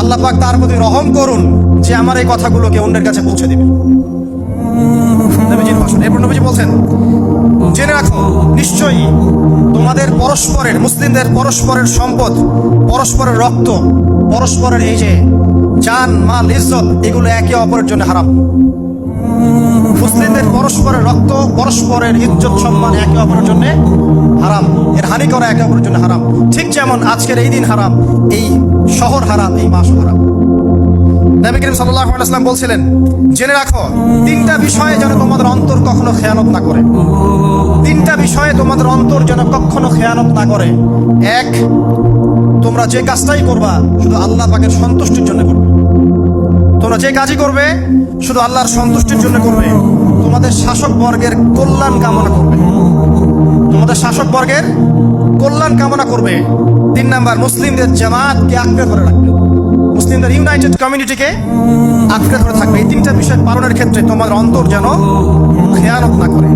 আল্লাহ পাক তার প্রতি রহম করুন যে আমার এই কথাগুলোকে অন্যের কাছে পৌঁছে দিবে। নবীজির ভাষণ। এরপর নবীজি বলছেন, জেনে রাখো নিশ্চয়ই তোমাদের পরস্পরের, মুসলিমদের পরস্পরের সম্পদ, পরস্পরের রক্ত, পরস্পরের এই যে জান মাল ইজ্জত, এগুলো একে অপরের জন্য হারাম। মুসলিমদের পরস্পরের রক্ত, পরস্পরের ইজ্জত সম্মান একে অপরের জন্য হারাম, এর হানি করা একে অপরের জন্য হারাম। ঠিক যেমন আজকের এই দিন হারাম, এই শহর হারাম, এই মাস হারাম। নবী করিম সাল্লাল্লাহু আলাইহি ওয়াসাল্লাম বলছিলেন, জেনে রাখো তিনটা বিষয়ে যেন তোমাদের অন্তর কখনো খেয়ানত না করে। তিনটা বিষয়ে তোমাদের অন্তর যেন কখনো খেয়ানত না করে। এক, তোমরা যে কাজটাই করবা শুধু আল্লাহ পাকের সন্তুষ্টির জন্য করবে। তোমরা যে কাজই করবে শুধু আল্লাহর সন্তুষ্টির জন্য করবে। তোমাদের শাসক বর্গের কল্যাণ কামনা করবে। তোমাদের শাসক বর্গের কল্যাণ কামনা করবে। 3 নাম্বার, মুসলিমদের জামাতকে আঁকড়ে ধরে রাখবে। মুসলিমদের ইউনাইটেড কমিউনিটিকে আঁকড়ে ধরে থাকবে। এই তিনটা বিষয় পালনের ক্ষেত্রে তোমার অন্তর যেন খেয়ানত না করে।